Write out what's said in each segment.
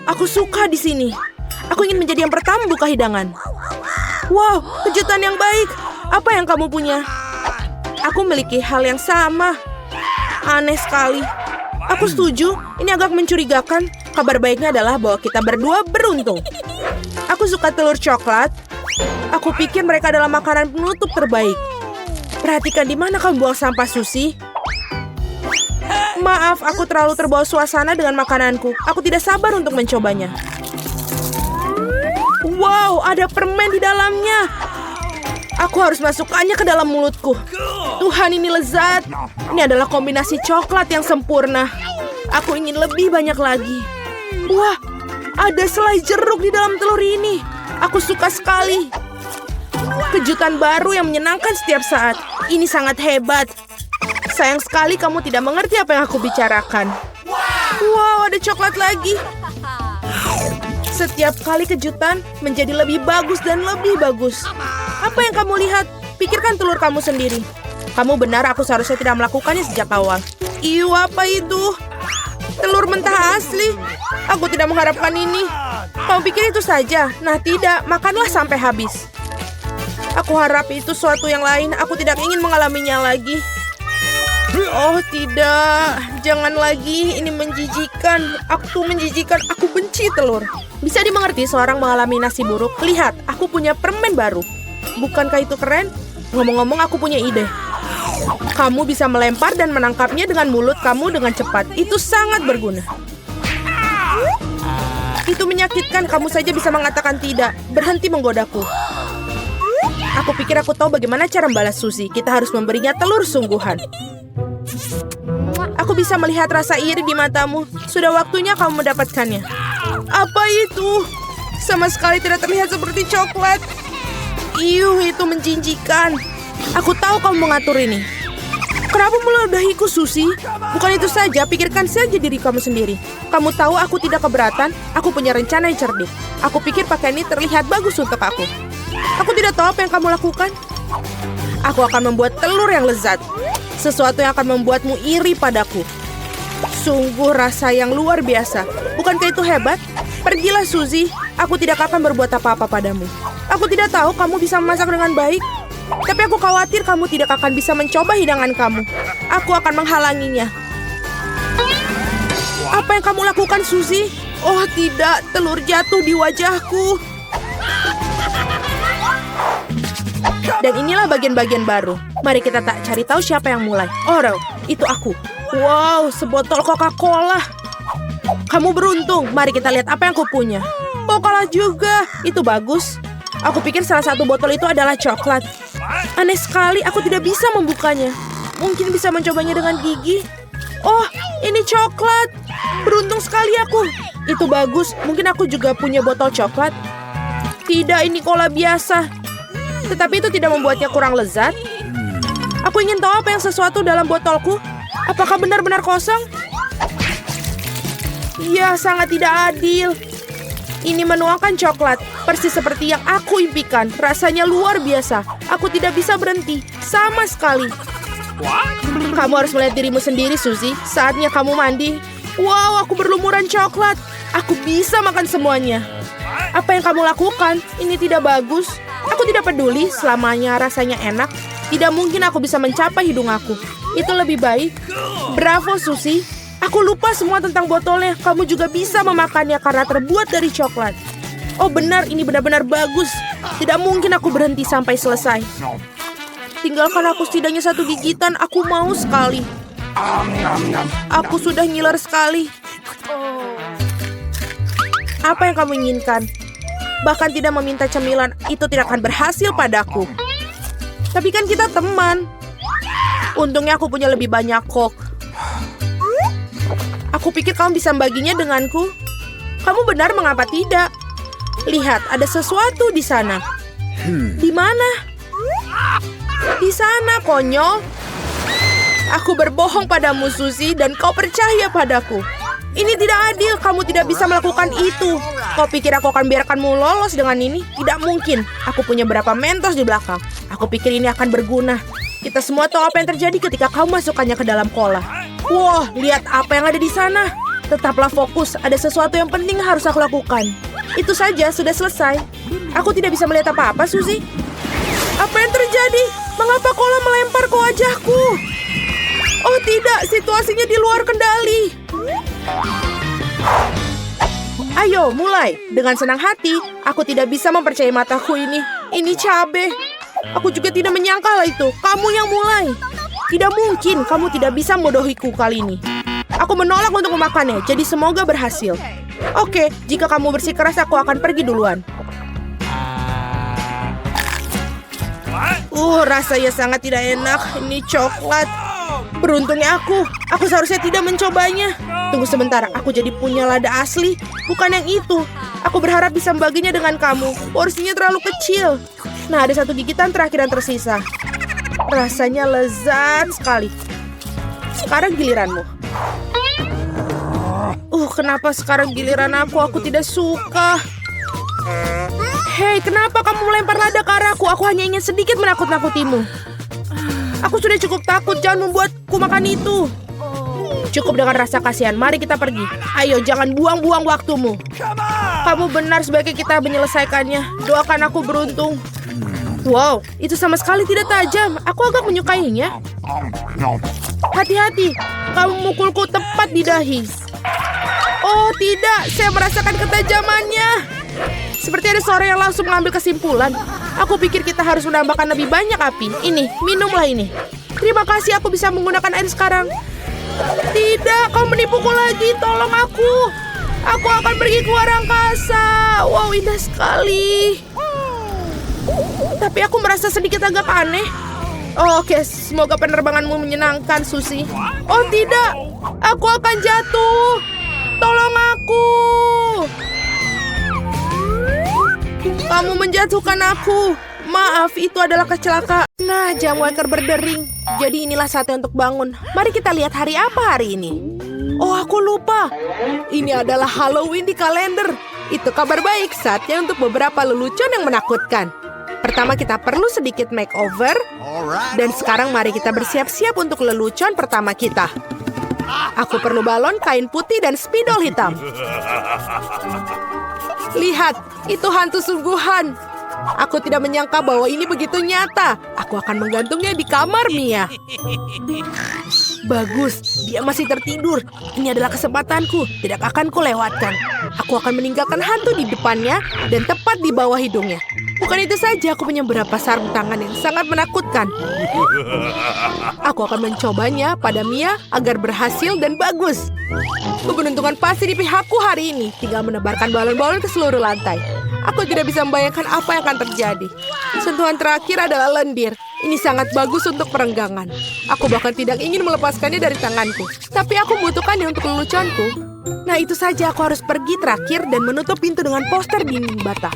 aku suka di sini. Aku ingin menjadi yang pertama buka hidangan. Wow, kejutan yang baik. Apa yang kamu punya? Aku memiliki hal yang sama. Aneh sekali. Aku setuju, ini agak mencurigakan. Kabar baiknya adalah bahwa kita berdua beruntung. Aku suka telur coklat. Aku pikir mereka adalah makanan penutup terbaik. Perhatikan di mana kamu buang sampah, Susie. Maaf, aku terlalu terbawa suasana dengan makananku. Aku tidak sabar untuk mencobanya. Wow, ada permen di dalamnya. Aku harus masukkannya ke dalam mulutku. Tuhan, ini lezat. Ini adalah kombinasi coklat yang sempurna. Aku ingin lebih banyak lagi. Wah, ada selai jeruk di dalam telur ini. Aku suka sekali. Kejutan baru yang menyenangkan setiap saat. Ini sangat hebat. Sayang sekali kamu tidak mengerti apa yang aku bicarakan. Wow, ada coklat lagi. Setiap kali kejutan menjadi lebih bagus dan lebih bagus. Apa yang kamu lihat? Pikirkan telur kamu sendiri. Kamu benar, aku seharusnya tidak melakukannya sejak awal. Iu, apa itu? Telur mentah asli. Aku tidak mengharapkan ini. Kamu pikir itu saja? Nah, tidak. Makanlah sampai habis. Aku harap itu suatu yang lain. Aku tidak ingin mengalaminya lagi. Oh, tidak. Jangan lagi. Ini menjijikan. Aku menjijikan. Aku benci telur. Bisa dimengerti seorang mengalami nasi buruk. Lihat, aku punya permen baru. Bukankah itu keren? Ngomong-ngomong, aku punya ide. Kamu bisa melempar dan menangkapnya dengan mulut kamu dengan cepat. Itu sangat berguna. Itu menyakitkan. Kamu saja bisa mengatakan tidak. Berhenti menggodaku. Aku pikir aku tahu bagaimana cara membalas Susie. Kita harus memberinya telur sungguhan. Aku bisa melihat rasa iri di matamu. Sudah waktunya kamu mendapatkannya. Apa itu? Sama sekali tidak terlihat seperti coklat. Iuh, itu menjijikkan. Aku tahu kamu mengatur ini. Kenapa meludahiku, Susie? Bukan itu saja, pikirkan saja diri kamu sendiri. Kamu tahu aku tidak keberatan. Aku punya rencana yang cerdik. Aku pikir pakaian ini terlihat bagus untuk aku. Aku tidak tahu apa yang kamu lakukan. Aku akan membuat telur yang lezat. Sesuatu yang akan membuatmu iri padaku. Sungguh rasa yang luar biasa. Bukankah itu hebat? Pergilah, Susie. Aku tidak akan berbuat apa-apa padamu. Aku tidak tahu kamu bisa memasak dengan baik. Tapi aku khawatir kamu tidak akan bisa mencoba hidangan kamu. Aku akan menghalanginya. Apa yang kamu lakukan, Susie? Oh tidak, telur jatuh di wajahku. Dan inilah bagian-bagian baru. Mari kita tak cari tahu siapa yang mulai. Oh, itu aku. Wow, sebotol Coca-Cola. Kamu beruntung. Mari kita lihat apa yang aku punya. Oh, kalah juga. Itu bagus. Aku pikir salah satu botol itu adalah coklat. Aneh sekali, aku tidak bisa membukanya. Mungkin bisa mencobanya dengan gigi. Oh, ini coklat. Beruntung sekali aku. Itu bagus. Mungkin aku juga punya botol coklat. Tidak, ini cola biasa. Tetapi itu tidak membuatnya kurang lezat. Aku ingin tahu apa yang sesuatu dalam botolku. Apakah benar-benar kosong? Ya, sangat tidak adil. Ini menuangkan coklat, persis seperti yang aku impikan. Rasanya luar biasa. Aku tidak bisa berhenti, sama sekali. Kamu harus melihat dirimu sendiri, Susie. Saatnya kamu mandi. Wow, aku berlumuran coklat. Aku bisa makan semuanya. Apa yang kamu lakukan? Ini tidak bagus. Aku tidak peduli, selamanya rasanya enak. Tidak mungkin aku bisa mencapai hidung aku. Itu lebih baik. Bravo, Susie. Aku lupa semua tentang botolnya. Kamu juga bisa memakannya karena terbuat dari coklat. Oh benar, ini benar-benar bagus. Tidak mungkin aku berhenti sampai selesai. Tinggalkan aku setidaknya satu gigitan. Aku mau sekali. Aku sudah ngiler sekali. Apa yang kamu inginkan? Bahkan tidak meminta cemilan, itu tidak akan berhasil padaku. Tapi kan kita teman. Untungnya aku punya lebih banyak Coke. Aku pikir kamu bisa membaginya denganku. Kamu benar, mengapa tidak? Lihat, ada sesuatu di sana. Di mana? Di sana, konyol. Aku berbohong padamu, Susie, dan kau percaya padaku. Ini tidak adil, kamu tidak bisa melakukan itu. Kau pikir aku akan biarkanmu lolos dengan ini? Tidak mungkin. Aku punya berapa Mentos di belakang. Aku pikir ini akan berguna. Kita semua tahu apa yang terjadi ketika kau masukkannya ke dalam cola. Wah, lihat apa yang ada di sana. Tetaplah fokus, ada sesuatu yang penting yang harus aku lakukan. Itu saja, sudah selesai. Aku tidak bisa melihat apa-apa, Suzy. Apa yang terjadi? Mengapa Kola melempar ke wajahku? Oh tidak, situasinya di luar kendali. Ayo, mulai. Dengan senang hati, aku tidak bisa mempercayai mataku ini. Ini cabe. Aku juga tidak menyangka hal itu. Kamu yang mulai. Tidak mungkin kamu tidak bisa membodohiku kali ini. Aku menolak untuk memakannya, jadi semoga berhasil. Oke, jika kamu bersikeras, aku akan pergi duluan. Rasanya sangat tidak enak. Ini coklat. Beruntungnya aku seharusnya tidak mencobanya. Tunggu sebentar, aku jadi punya lada asli. Bukan yang itu. Aku berharap bisa membaginya dengan kamu. Porsinya terlalu kecil. Nah, ada satu gigitan terakhir yang tersisa. Rasanya lezat sekali. Sekarang giliranmu. Kenapa sekarang giliran aku? Aku tidak suka. Hei, kenapa kamu melempar lada ke arahku? Aku hanya ingin sedikit menakut-nakutimu. Aku sudah cukup takut, jangan membuatku makan itu. Cukup dengan rasa kasihan, mari kita pergi. Ayo, jangan buang-buang waktumu. Kamu benar, sebaiknya kita menyelesaikannya. Doakan aku beruntung. Wow, itu sama sekali tidak tajam. Aku agak menyukainya. Hati-hati, kamu memukulku tepat di dahi. Oh tidak, saya merasakan ketajamannya. Seperti ada seorang yang langsung mengambil kesimpulan. Aku pikir kita harus menambahkan lebih banyak api. Ini, minumlah ini. Terima kasih, aku bisa menggunakan air sekarang. Tidak, kau menipuku lagi. Tolong aku. Aku akan pergi ke luar angkasa. Wow, indah sekali. Tapi aku merasa sedikit agak aneh. Oke, semoga penerbanganmu menyenangkan, Suzy. Oh tidak, aku akan jatuh. Tolong aku. Kamu menjatuhkan aku. Maaf, itu adalah kecelakaan. Nah, jam waker berdering. Jadi inilah saatnya untuk bangun. Mari kita lihat hari apa hari ini. Oh, aku lupa. Ini adalah Halloween di kalender. Itu kabar baik, saatnya untuk beberapa lelucon yang menakutkan. Pertama kita perlu sedikit makeover. Dan sekarang mari kita bersiap-siap untuk lelucon pertama kita. Aku perlu balon, kain putih, dan spidol hitam. Lihat, itu hantu sungguhan. Aku tidak menyangka bahwa ini begitu nyata. Aku akan menggantungnya di kamar Mia. Bagus, dia masih tertidur. Ini adalah kesempatanku, tidak akan kulewatkan. Aku akan meninggalkan hantu di depannya dan tepat di bawah hidungnya. Bukan itu saja, aku punya beberapa sarung tangan yang sangat menakutkan. Aku akan mencobanya pada Mia agar berhasil dan bagus. Keberuntungan pasti di pihakku hari ini. Tinggal menebarkan balon-balon ke seluruh lantai. Aku tidak bisa membayangkan apa yang akan terjadi. Sentuhan terakhir adalah lendir. Ini sangat bagus untuk perenggangan. Aku bahkan tidak ingin melepaskannya dari tanganku. Tapi aku membutuhkannya untuk leluconku. Nah, itu saja, aku harus pergi terakhir dan menutup pintu dengan poster dinding bata.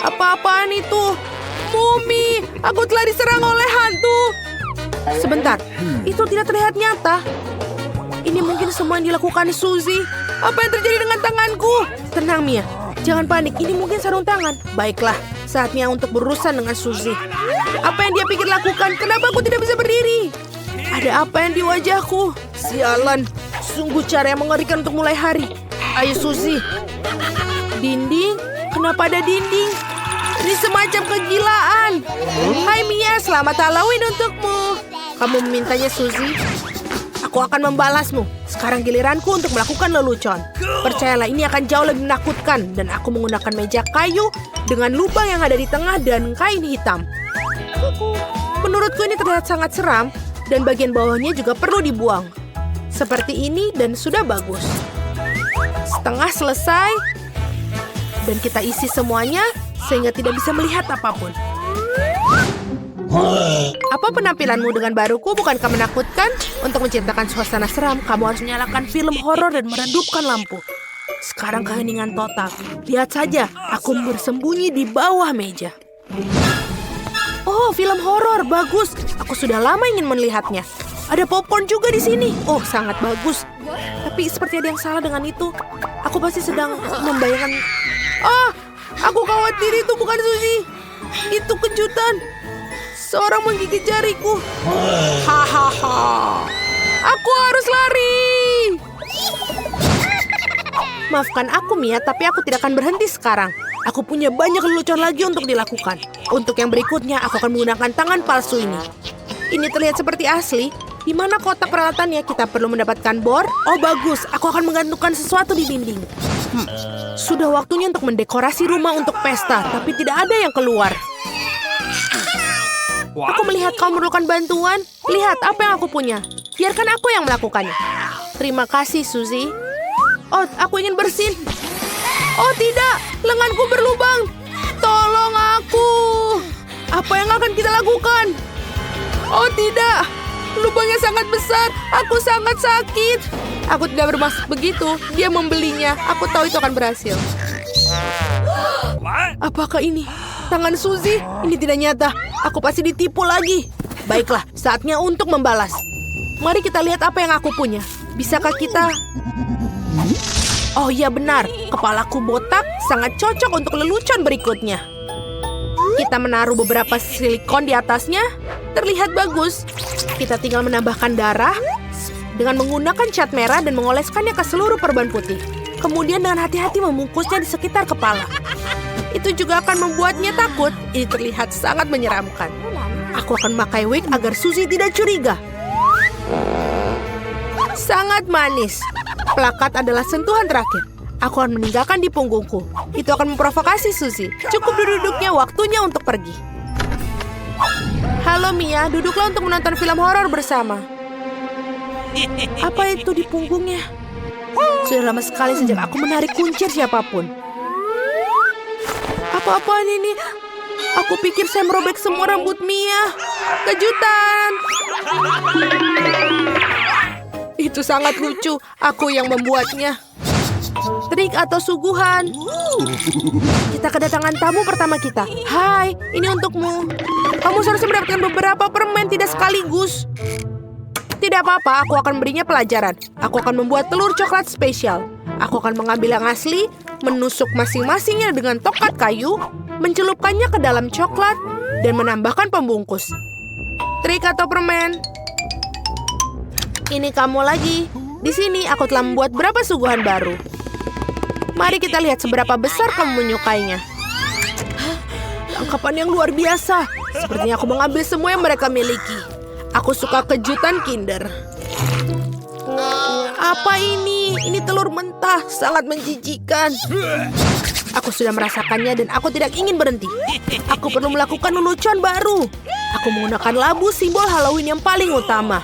Apa-apaan itu? Mumi, aku telah diserang oleh hantu. Sebentar, itu tidak terlihat nyata. Ini mungkin semua yang dilakukan Suzy. Apa yang terjadi dengan tanganku? Tenang, Mia. Jangan panik, ini mungkin sarung tangan. Baiklah, saatnya untuk berurusan dengan Suzy. Apa yang dia pikir lakukan? Kenapa aku tidak bisa berdiri? Ada apa yang di wajahku? Sialan, sungguh cara yang mengerikan untuk mulai hari. Ayo, Suzy. Dinding? Kenapa ada dinding? Ini semacam kegilaan. Hai Mia, selamat Halloween untukmu. Kamu memintanya, Suzy? Aku akan membalasmu. Sekarang giliranku untuk melakukan lelucon. Percayalah, ini akan jauh lebih menakutkan. Dan aku menggunakan meja kayu dengan lubang yang ada di tengah dan kain hitam. Menurutku ini terlihat sangat seram. Dan bagian bawahnya juga perlu dibuang. Seperti ini dan sudah bagus. Setengah selesai. Dan kita isi semuanya sehingga tidak bisa melihat apapun. Apa penampilanmu dengan baruku bukankah menakutkan? Untuk menciptakan suasana seram, kamu harus menyalakan film horor dan meredupkan lampu. Sekarang keheningan total. Lihat saja, aku bersembunyi di bawah meja. Oh, film horor, bagus. Aku sudah lama ingin melihatnya. Ada popcorn juga di sini. Oh, sangat bagus. Tapi seperti ada yang salah dengan itu. Aku pasti sedang membayangkan. Ah, aku khawatir itu bukan Suzy. Itu kejutan. Seorang menggigit jariku. Hahaha. Aku harus lari. Maafkan aku, Mia, tapi aku tidak akan berhenti sekarang. Aku punya banyak lelucon lagi untuk dilakukan. Untuk yang berikutnya, aku akan menggunakan tangan palsu ini. Ini terlihat seperti asli. Di mana kotak peralatannya? Kita perlu mendapatkan bor. Oh, bagus. Aku akan menggantungkan sesuatu di dinding. Sudah waktunya untuk mendekorasi rumah untuk pesta, tapi tidak ada yang keluar. Aku melihat kau memerlukan bantuan. Lihat apa yang aku punya. Biarkan aku yang melakukannya. Terima kasih, Suzy. Oh, aku ingin bersin. Oh tidak, lenganku berlubang. Tolong aku. Apa yang akan kita lakukan? Oh tidak, lubangnya sangat besar. Aku sangat sakit. Aku tidak bermaksud begitu. Dia membelinya. Aku tahu itu akan berhasil. Apakah ini tangan Suzy? Ini tidak nyata. Aku pasti ditipu lagi. Baiklah, saatnya untuk membalas. Mari kita lihat apa yang aku punya. Bisakah kita... Oh iya benar, kepalaku botak sangat cocok untuk lelucon berikutnya. Kita menaruh beberapa silikon di atasnya. Terlihat bagus. Kita tinggal menambahkan darah dengan menggunakan cat merah dan mengoleskannya ke seluruh perban putih. Kemudian dengan hati-hati membungkusnya di sekitar kepala. Itu juga akan membuatnya takut. Ini terlihat sangat menyeramkan. Aku akan memakai wig agar Suzy tidak curiga. Sangat manis. Plakat adalah sentuhan terakhir. Aku akan meninggalkan di punggungku. Itu akan memprovokasi Suzy. Cukup duduknya, waktunya untuk pergi. Halo Mia, duduklah untuk menonton film horor bersama. Apa itu di punggungnya? Sudah lama sekali sejak aku menarik kuncir siapapun. Apa-apaan ini? Aku pikir saya merobek semua rambut Mia. Kejutan! Itu sangat lucu. Aku yang membuatnya. Trik atau suguhan. Kita kedatangan tamu pertama kita. Hai, ini untukmu. Kamu seharusnya mendapatkan beberapa permen, tidak sekaligus. Tidak apa-apa, aku akan berinya pelajaran. Aku akan membuat telur coklat spesial. Aku akan mengambil yang asli, menusuk masing-masingnya dengan tokat kayu, mencelupkannya ke dalam coklat, dan menambahkan pembungkus. Trik atau permen? Ini kamu lagi. Di sini aku telah membuat beberapa suguhan baru. Mari kita lihat seberapa besar kamu menyukainya. Tangkapan yang luar biasa. Sepertinya aku mengambil semua yang mereka miliki. Aku suka kejutan Kinder. Apa ini? Ini telur mentah. Sangat menjijikan. Aku sudah merasakannya dan aku tidak ingin berhenti. Aku perlu melakukan lelucon baru. Aku menggunakan labu, simbol Halloween yang paling utama.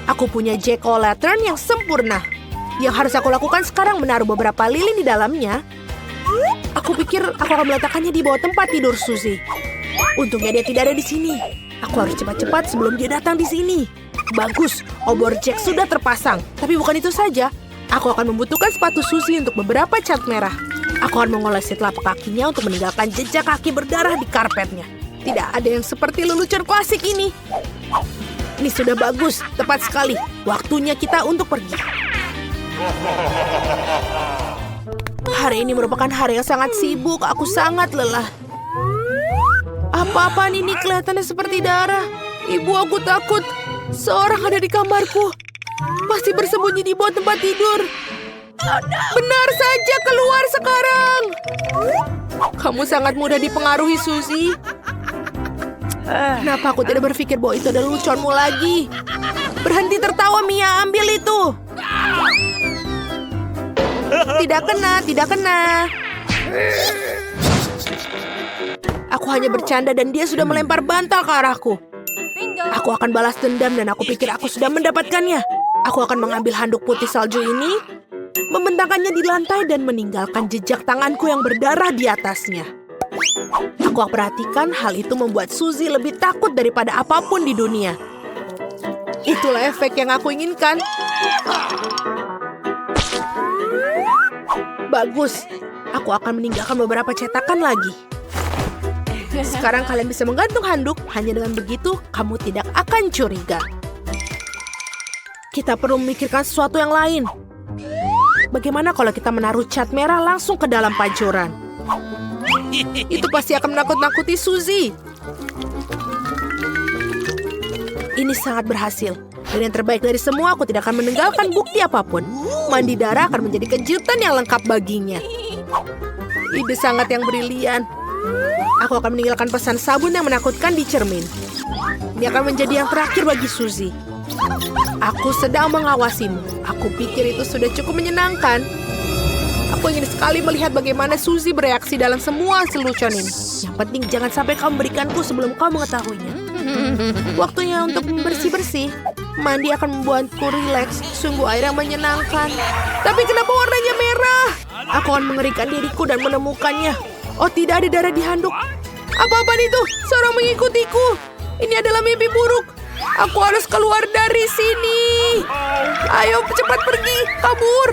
Aku punya jack-o'-lantern yang sempurna. Yang harus aku lakukan sekarang menaruh beberapa lilin di dalamnya. Aku pikir aku akan meletakkannya di bawah tempat tidur Suzy. Untungnya dia tidak ada di sini. Aku harus cepat-cepat sebelum dia datang di sini. Bagus, obor Jack sudah terpasang. Tapi bukan itu saja. Aku akan membutuhkan sepatu Suzy untuk beberapa cat merah. Aku akan mengolesi telapak kakinya untuk meninggalkan jejak kaki berdarah di karpetnya. Tidak ada yang seperti lelucon klasik ini. Ini sudah bagus, tepat sekali. Waktunya kita untuk pergi. Hari ini merupakan hari yang sangat sibuk. Aku sangat lelah. Apa-apaan ini kelihatannya seperti darah. Ibu, aku takut. Seorang ada di kamarku. Pasti bersembunyi di bawah tempat tidur. Benar saja, keluar sekarang. Kamu sangat mudah dipengaruhi, Suzy. Kenapa aku tidak berpikir bahwa itu adalah leluconmu lagi? Berhenti tertawa, Mia. Ambil itu. Tidak kena, tidak kena. Aku hanya bercanda dan dia sudah melempar bantal ke arahku. Aku akan balas dendam dan aku pikir aku sudah mendapatkannya. Aku akan mengambil handuk putih salju ini, membentangkannya di lantai dan meninggalkan jejak tanganku yang berdarah di atasnya. Aku perhatikan hal itu membuat Suzy lebih takut daripada apapun di dunia. Itulah efek yang aku inginkan. Bagus. Aku akan meninggalkan beberapa cetakan lagi. Sekarang kalian bisa menggantung handuk. Hanya dengan begitu, kamu tidak akan curiga. Kita perlu memikirkan sesuatu yang lain. Bagaimana kalau kita menaruh cat merah langsung ke dalam pancuran? Itu pasti akan menakut-nakuti Suzy. Ini sangat berhasil. Dan yang terbaik dari semua, aku tidak akan meninggalkan bukti apapun. Mandi darah akan menjadi kejutan yang lengkap baginya. Ide sangat yang brilian. Aku akan meninggalkan pesan sabun yang menakutkan di cermin. Ini akan menjadi yang terakhir bagi Suzy. Aku sedang mengawasimu. Aku pikir itu sudah cukup menyenangkan. Aku ingin sekali melihat bagaimana Suzy bereaksi dalam semua selucuan ini. Yang penting jangan sampai kau memberikanku sebelum kau mengetahuinya. Waktunya untuk bersih-bersih. Mandi akan membuatku rileks. Sungguh air yang menyenangkan. Tapi kenapa warnanya merah? Aku akan mengerikan diriku dan menemukannya. Oh, tidak ada darah di handuk. Apa-apaan itu? Seorang mengikutiku. Ini adalah mimpi buruk. Aku harus keluar dari sini. Ayo cepat pergi, kabur.